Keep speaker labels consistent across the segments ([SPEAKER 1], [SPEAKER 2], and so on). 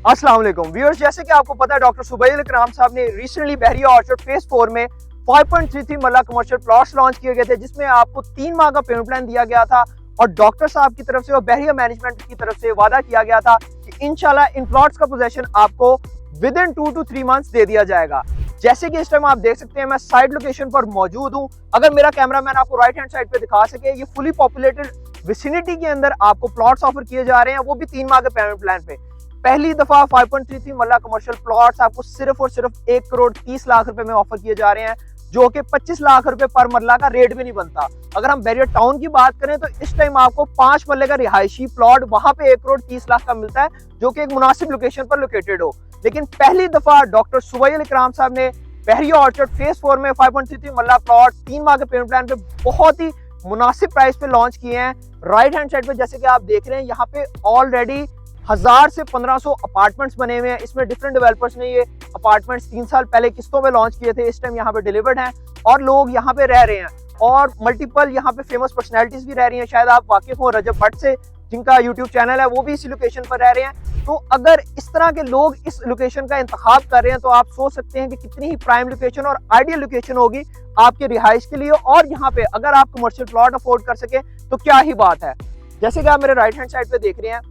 [SPEAKER 1] अस्सलाम वालेकुम व्यूअर्स, जैसे कि आपको पता है डॉक्टर सुबैल इकराम साहब ने रिसेंटली बहरिया ऑर्चर्ड फेज 4 में 5.33 मरला कमर्शियल प्लॉट्स लॉन्च किए गए थे, जिसमें आपको 3 माह का पेमेंट प्लान दिया गया था और डॉक्टर साहब की तरफ से और बहरिया मैनेजमेंट की तरफ से वादा किया गया था कि इंशाल्लाह इन प्लॉट्स का पोजेशन आपको with in 2 to 3 months they दिया जाएगा। जैसे कि इस टाइम आप देख सकते हैं मैं साइड लोकेशन पर मौजूद हूं। अगर मेरा कैमरामैन आपको राइट हैंड साइड पे दिखा सके, ये फुली पॉपुलेटेड विसिनिटी के अंदर आपको प्लॉट्स ऑफर किए जा रहे हैं, वो भी 3 माह के पेमेंट प्लान पे। पहली दफा 5.33 मरला कमर्शियल प्लॉट्स आपको सिर्फ और सिर्फ 1 करोड़ 30 लाख रुपए में ऑफर किए जा रहे हैं, जो कि 25 लाख रुपए पर मरला का रेट भी नहीं बनता। अगर हम बैरियर टाउन की बात करें तो इस टाइम आपको 5 मरले का रिहायशी प्लॉट वहां पे 1 करोड़ 30 लाख का मिलता है, जो कि एक मुनासिब लोकेशन पर लोकेटेड हो। लेकिन पहली दफा डॉक्टर सुबैल इकराम साहब ने बहरिया ऑर्चर्ड फेज 4 में 5.33 मरला प्लॉट 3 माह के पेमेंट प्लान पे बहुत ही मुनासिब प्राइस पे लॉन्च किए हैं। राइट हैंड साइड पे जैसे कि आप देख रहे हैं, यहाँ पे ऑलरेडी 1000 से 1500 अपार्टमेंट्स बने हुए हैं। इसमें डिफरेंट डेवलपर्स ने ये अपार्टमेंट्स 3 साल पहले किस्तों में लॉन्च किए थे, इस टाइम यहाँ पे डिलीवर्ड हैं और लोग यहाँ पे रह रहे हैं और मल्टीपल यहाँ पे फेमस पर्सनैलिटीज भी रह रही हैं। शायद आप वाकिफ हो रजब भट्ट से, जिनका यूट्यूब चैनल है, वो भी इसी लोकेशन पर रह रहे हैं। तो अगर इस तरह के लोग इस लोकेशन का इंतखाब कर रहे हैं तो आप सोच सकते हैं कि कितनी ही प्राइम लोकेशन और आइडियल लोकेशन होगी आपके रिहाइश के लिए। और यहाँ पे अगर आप कमर्शियल प्लॉट अफोर्ड कर सके तो क्या ही बात है। जैसे कि आप मेरे राइट हैंड साइड पे देख रहे हैं,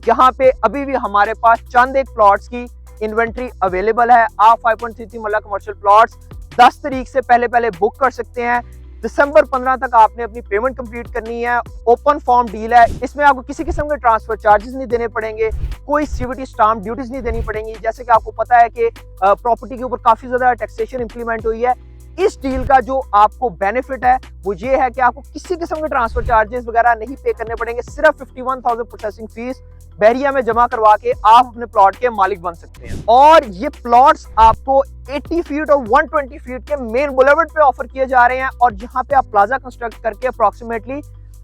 [SPEAKER 1] यहाँ पे अभी भी हमारे पास चंद एक प्लॉट्स की इन्वेंट्री अवेलेबल है। आप 5.33 मरला कमर्शियल प्लॉट्स 10 तारीख से पहले बुक कर सकते हैं। दिसंबर 15 तक आपने अपनी पेमेंट कंप्लीट करनी है। ओपन फॉर्म डील है, इसमें आपको किसी किस्म के ट्रांसफर चार्जेस नहीं देने पड़ेंगे, कोई सीवीटी स्टाम्प ड्यूटीज नहीं देनी पड़ेंगी। जैसे कि आपको पता है कि प्रॉपर्टी के ऊपर काफी ज्यादा टैक्सेशन इंप्लीमेंट हुई है। इस डील का जो आपको बेनिफिट है वो ये है कि आपको किसी किस्म के ट्रांसफर चार्जेस वगैरह नहीं पे करने पड़ेंगे। सिर्फ 51,000 प्रोसेसिंग फीस बहरिया में जमा करवा के आप अपने प्लॉट के मालिक बन सकते हैं। और ये प्लॉट्स आपको 80 फीट और 120 फीट के मेन बुलेवर्ड पे ऑफर किए जा रहे हैं और यहाँ पे आप प्लाजा कंस्ट्रक्ट करके approximately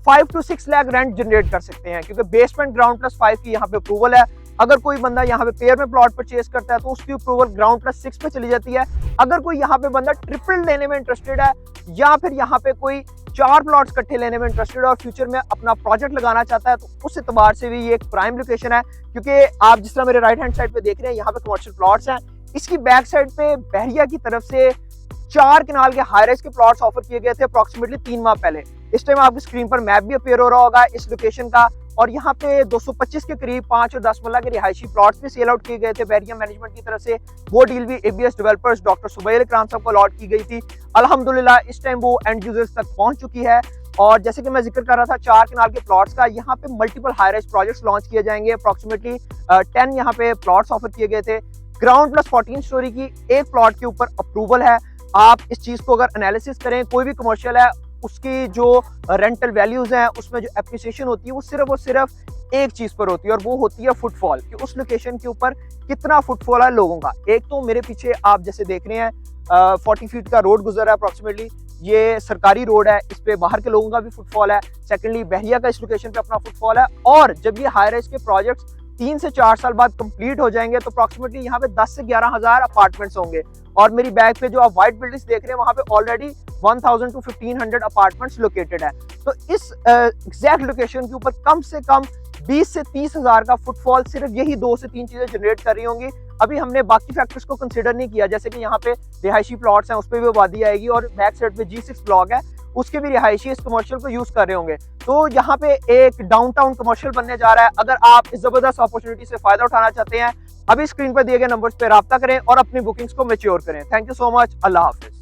[SPEAKER 1] 5 to 6 lakh rent generate कर सकते हैं, क्योंकि बेसमेंट ग्राउंड प्लस 5 की यहाँ पे अप्रूवल है। अगर कोई बंदा यहाँ पे पेयर में प्लॉट परचेज करता है तो उसकी अप्रूवल ग्राउंड प्लस 6 पे चली जाती है। अगर कोई यहाँ पे बंदा ट्रिपल लेने में इंटरेस्टेड है या फिर यहाँ पे कोई 4 प्लॉट्स इकट्ठे लेने में इंटरेस्टेड है और फ्यूचर में अपना प्रोजेक्ट लगाना चाहता है, तो उस एतबार से भी ये एक प्राइम लोकेशन है। क्योंकि आप जिस तरह मेरे राइट हैंड साइड पे देख रहे हैं, यहाँ पे कमर्शियल प्लॉट्स हैं। इसकी बैक साइड पे बहरिया की तरफ से 4 कनाल के हाई राइज के प्लॉट्स ऑफर किए गए थे अप्रोक्सीमेटली 3 माह पहले। इस टाइम आपकी स्क्रीन पर मैप भी अपीयर हो रहा होगा इस लोकेशन का। और यहाँ पे 225 के करीब 5 और 10 मरला के रिहायशी प्लॉट्स भी सेल आउट किए गए थे बहरिया मैनेजमेंट की तरफ से। वो डील भी एबीएस डेवलपर्स डॉक्टर सुबैल इकराम साहब को अलॉट की गई थी। अल्हम्दुलिल्लाह इस टाइम वो एंड यूजर्स तक पहुंच चुकी है। और जैसे कि मैं जिक्र कर रहा था 4 कनाल के प्लॉट्स का, यहाँ पे multiple high rise projects launch किए जाएंगे। अप्रोक्सीमेटली 10 यहाँ पे प्लॉट्स ऑफर किए गए थे। ग्राउंड प्लस 14 स्टोरी की एक प्लॉट के ऊपर अप्रूवल है। आप इस चीज को अगर एनालिसिस करें, कोई भी कमर्शियल है उसकी जो रेंटल वैल्यूज हैं उसमें जो एप्रिसिएशन होती है वो सिर्फ और सिर्फ एक चीज पर होती है और वो होती है फुटफॉल, कि उस लोकेशन के ऊपर कितना फुटफॉल है लोगों का। एक तो मेरे पीछे आप जैसे देख रहे हैं 40 फीट का रोड गुजर है अप्रोक्सीमेटली, ये सरकारी रोड है, इस पे बाहर के लोगों का भी फुटफॉल है। सेकेंडली बहरिया का इस लोकेशन पे अपना फुटफॉल है। और जब ये हाई राइज के प्रोजेक्ट्स 3 से 4 साल बाद कंप्लीट हो जाएंगे तो अप्रोक्सीमेटली यहाँ पे 10 से 11 हजार अपार्टमेंट्स होंगे। और मेरी बैक पे जो आप व्हाइट बिल्डिंग्स देख रहे हैं वहां पे ऑलरेडी 1000 to 1500 अपार्टमेंट्स लोकेटेड है। तो इस एग्जैक्ट लोकेशन के ऊपर कम से कम 20 से 30 हजार का फुटफॉल सिर्फ यही 2 से 3 चीजें जनरेट कर रही होंगी। अभी हमने बाकी फैक्टर्स को कंसिडर नहीं किया, जैसे कि यहाँ पे रिहायशी प्लॉट्स हैं उस पर भी आबादी आएगी और बैक साइड पे G6 ब्लॉक है, उसके भी रिहायशी इस कमर्शियल को यूज कर रहे होंगे। तो यहाँ पे एक डाउनटाउन कमर्शियल बनने जा रहा है। अगर आप इस जबरदस्त अपॉर्चुनिटी से फायदा उठाना चाहते हैं, अभी स्क्रीन पर दिए गए नंबर्स पे राब्ता करें और अपनी बुकिंग्स को मैच्योर करें। Thank you so much. Allah Hafiz.